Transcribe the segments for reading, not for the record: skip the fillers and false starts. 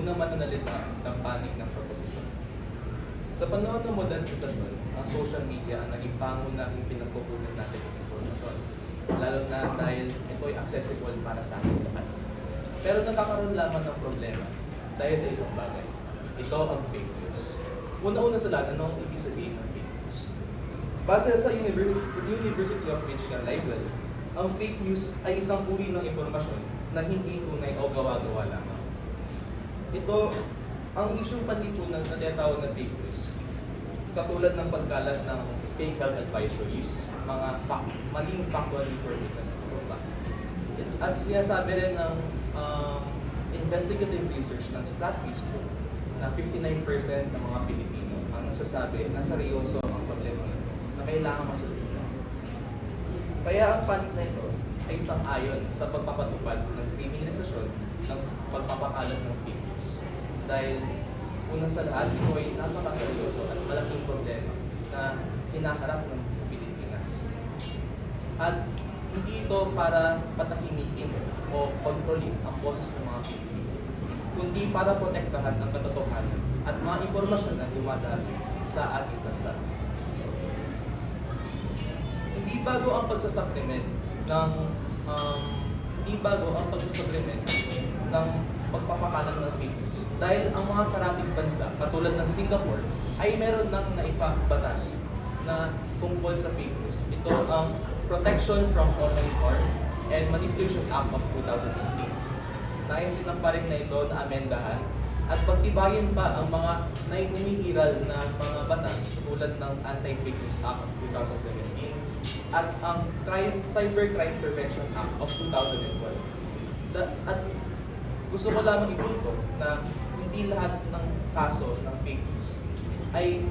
unang mananalita ng panig ng proposisyon. Sa panahon ng modernisasyon, ang social media ang naging pangunahing pinagkukunan natin ng impormasyon, lalo na dahil ito ay accessible para sa ating lahat. Pero nakakaroon lamang ng problema dahil sa isang bagay. Ito ang fake news. Una-una sa lahat, ano ang ibig sabihin ng fake news? Base sa University of Michigan Library, ang fake news ay isang uri ng impormasyon na hindi tunay o gawa-gawa lamang. Ito ang isyong panlipunan na tinatawag na fake news. Katulad ng pagkalat ng fake health advisories, mga maling factual information. At sinasabi rin ng investigative research ng StatWisco na 59% ng mga Pilipino ang nagsasabi na seryoso ang problema na kailangan masolusyonan. Kaya ang panig na ito ay isang ayon sa pagpapatupad ng kriminalisasyon ng pagpapakalat ng fake news. Dahil unang sa lahat, ito ay napakaseryoso at malaking problema na hinaharap ng Pilipinas. At hindi ito para patahimikin o kontrolin ang boses ng mga Pilipino, kundi para protektahan ang katotohanan at mga impormasyon na dumadaan sa ating bansa. Hindi bago ang pagsasupplement ng pagpapakalat ng fake news. Dahil ang mga karating bansa, katulad ng Singapore, ay meron ng naipabatas na tungkol sa fake news. Ito ang Protection from Online Harm and Manipulation Act of 2018. Nais pa rin na ito na amendahan at pagtibayin pa ang mga naihumihiral na mga batas tulad ng Anti-Fake News Act of 2017 at ang Cybercrime Prevention Act of 2012. At gusto ko lamang ipunto na hindi lahat ng kaso ng fake news ay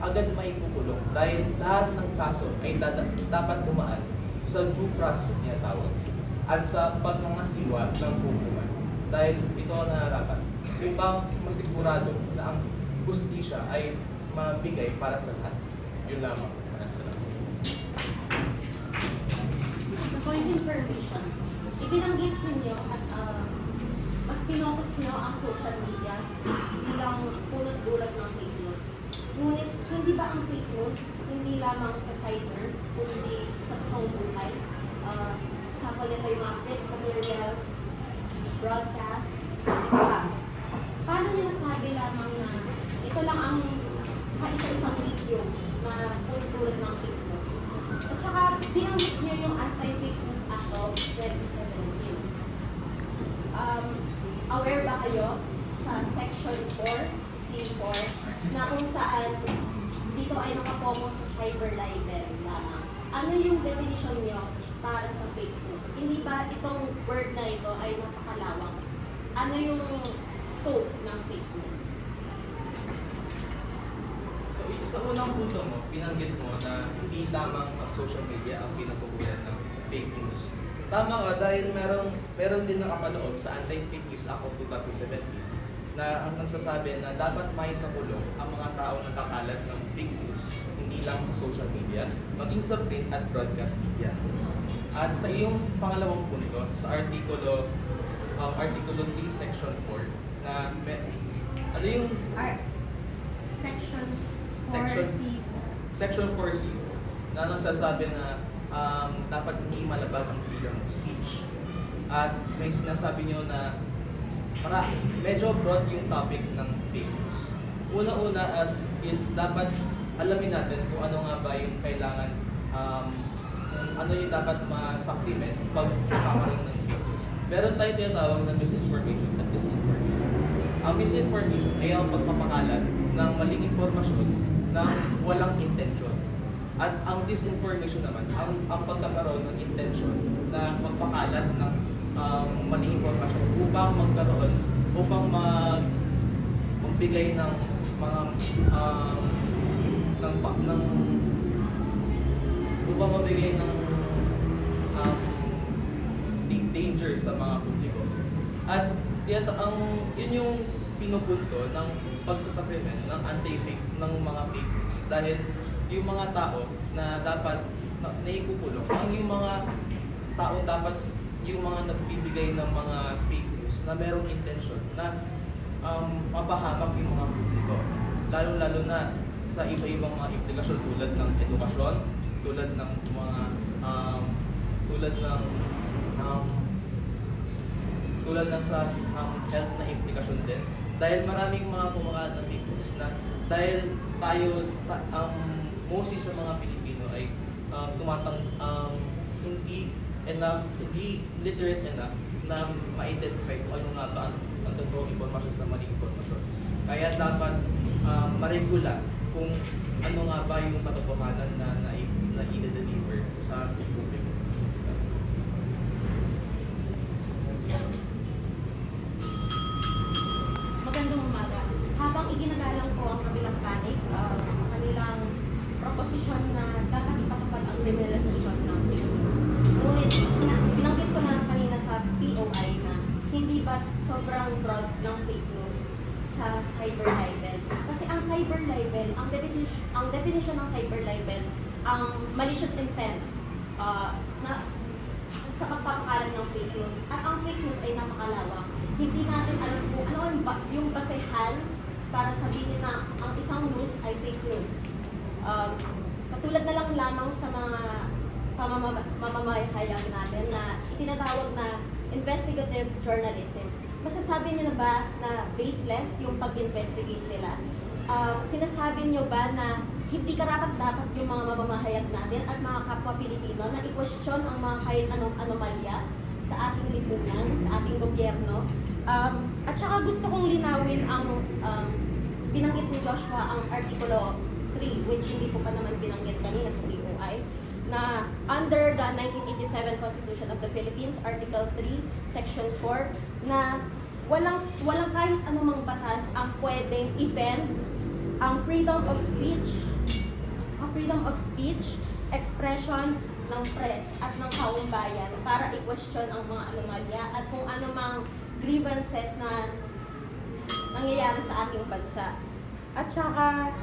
agad maipukulong dahil lahat ng kaso ay dapat dumaan sa due process na tinatawag at sa pagmamasiwa ng hukuman dahil ito ang nararapat upang masigurado na ang hustisya ay mabigay para sa lahat. Yun lamang. Maraming salamat. Point information. Ibinanggit ninyo at mas pinokus nyo ang social media bilang punot dulat ng fake news. Ngunit, hindi ba ang fake news hindi lamang sa cyber, kundi sa totoong buhay? Sample nito yung mga print materials, broadcast, paano nyo nasabi lamang na ito lang ang kaisa-isang video na punot dulat ng fake news? At saka, binanggit nyo yung Anti-Fake News Act of 2017. Aware ba kayo sa Section 4, C4, na kung saan dito ay nakapokus sa cyber libel lamang? Ano yung definition nyo para sa fake news? Hindi ba itong word na ito ay napakalawak? Ano yung scope ng fake news? So, sa unang punto mo, pinanggit mo na hindi lamang ang social media ang pinagkukunan ng fake news. Tama ka dahil meron din nakapaloob sa Anti-Fake News Act of 2017 na ang nagsasabi na dapat may sa kulong ang mga tao na kakalat ng fake news, hindi lang sa social media, maging sa print at broadcast media. At sa iyong pangalawang punto, sa Artikulo 3, Section 4, na ano yung Section Section 4C. Section 4C na nagsasabi na dapat hindi malabag ang freedom of speech. At may sinasabi nyo na medyo broad yung topic ng fake news. Una-una is dapat alamin natin kung ano nga ba yung kailangan, ano yung dapat ma-supplement pag kakaroon ng fake news. Meron tayo tinatawag na misinformation at disinformation. Ang misinformation ay ang pagpapakalat ng maling impormasyon ng walang intensyon. At ang disinformation naman, ang pagkakaroon ng intensyon na magpakalat ng maling informasyon upang magbigay ng mga danger sa mga publiko. At yun yung pinupunto ng pagsasupplement ng anti-fake ng mga fake news dahil yung mga tao na dapat naikukulong ang yung mga taong dapat yung mga nagbibigay ng mga fake news na merong intention na mapahamak yung mga publiko. Lalo-lalo na sa iba-ibang mga implikasyon tulad ng edukasyon, tulad ng mga tulad ng sa health na implikasyon din. Dahil maraming mga kumakalat na fake news na dahil mostly sa mga Pilipino ay hindi literate enough na ma-identify kung ano nga ba ang totoong impormasyon sa maling impormasyon. Kaya dapat maregula kung ano nga ba yung katotohanan na i-deliver sa publiko. Magandang umaga. Habang iginagalang ko ang kabilang panig sa kanilang proposisyon na dapat ipatupad ang kriminalisasyon ng fake news. Ngunit binanggit ko na kanina sa POI na hindi ba sobrang broad ng fake news sa cyber libel. Kasi ang cyber libel, ang definition ng cyber libel, ang malicious intent na sa pagpapakalat ng fake news. At ang fake news ay napakalawak. Hindi natin alam kung ano yung basehan para sabihin na ang isang news ay fake news. Katulad na lang lamang sa mga pamamahayag natin na itinatawag na investigative journalism. Masasabi niyo na ba na baseless yung pag-investigate nila? Sinasabi niyo ba na hindi karapat-dapat yung mga mamamahayag natin at mga kapwa Pilipino na i-question ang mga kahit anong anomalya sa ating lipunan, sa ating gobyerno? At saka gusto kong linawin ang binanggit ni Joshua ang Artikulo 3, which hindi ko pa naman binanggit kanina sa POI, na under the 1987 Constitution of the Philippines, Article 3, Section 4, na walang kahit anumang batas ang pwedeng i-bend ang freedom of speech, expression ng press at ng taong bayan para i-question ang mga anomalya at kung anumang grievances na nangyayari sa ating bansa. At saka,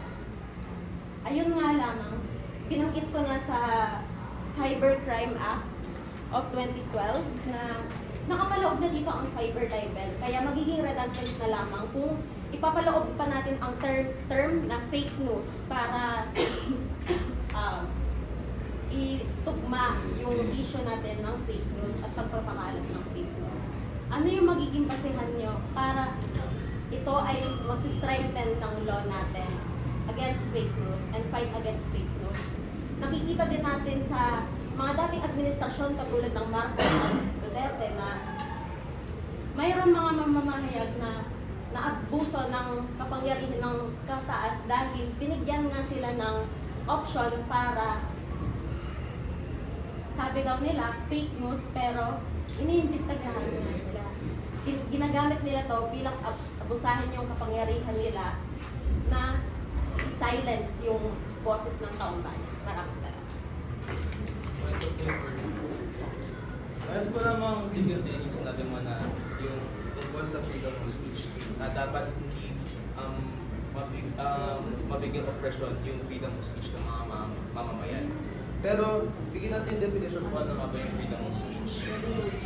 ayun nga lamang, binanggit ko na sa Cybercrime Act of 2012 na nakapaloob na dito ang cyber libel. Kaya magiging redundant na lamang kung ipapaloob pa natin ang term na fake news para itugma yung issue natin ng fake news at pagpapakalat ng fake news. Ano yung magiging basehan nyo para ito ay mag-strengthen ng law natin against fake news and fight against fake news? Nakikita din natin sa mga dating administrasyon katulad ng Marcos at Duterte na mayroon mga mamamahayag na naabuso ng kapangyarihan ng kataas dahil binigyan nga sila ng option para, sabi daw nila, fake news, pero iniimbestigahan nila. Ginagamit nila to bilang abusahin yung kapangyarihan nila na i-silence yung boses ng taong bayan. Maraming salamat. Nais ko namang bigyan din yung sinabi mo na yung tungkol sa freedom of speech na dapat hindi mabigyan oppression yung freedom of speech ng mga mamamayan. Pero bigyan natin definition kung ano nga ba yung freedom of speech.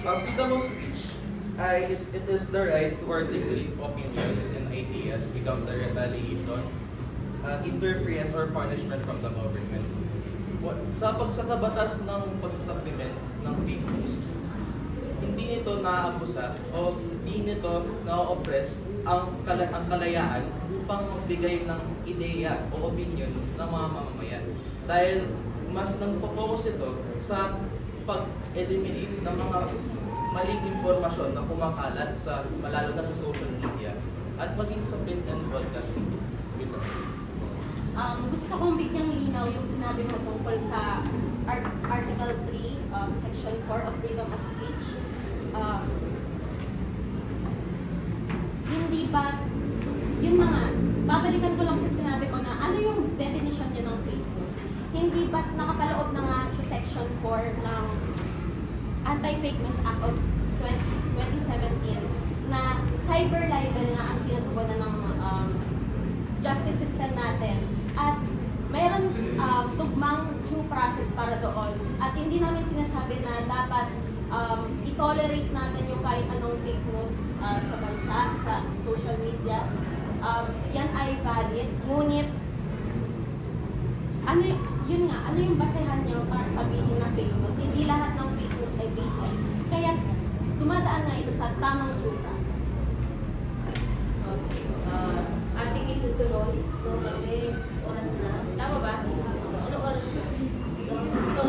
Freedom of speech it is the right to articulate opinions and ideas without the retaliation, interference or punishment from the government. Sa pagsasabatas ng pagsasablimen ng fake news, hindi nito naaabusa o hindi nito na-oppress ang kalayaan upang magbigay ng ideya o opinion ng mga mamamayan. Dahil mas nagpo-focus ito sa pag-eliminate ng mga maling impormasyon na kumakalat lalo na sa social media at maging sa print and broadcast media. Gusto kong bigyang linaw yung sinabi mo tungkol sa Article 3, Section 4 of Freedom of Speech. Hindi ba, yung mga, babalikan ko lang sa sinabi ko na ano yung definition niya ng fake news? Hindi ba nakapaloob na nga sa Section 4 ng Anti-Fake News Act of 2017 na cyber libel nga ang tinutugunan ng justice system natin. At mayroon tugmang due process para doon. At hindi namin sinasabi na dapat i-tolerate natin yung kahit anong fake news sa bansa, sa social media. Yan ay valid. Ngunit, yun nga, ano yung basehan nyo para sabihin na fake news? Hindi lahat ng fake news ay baseless. Kaya, dumadaan nga ito sa tamang due process. Ating itutuloy, no, kasi oras na. Tama ba?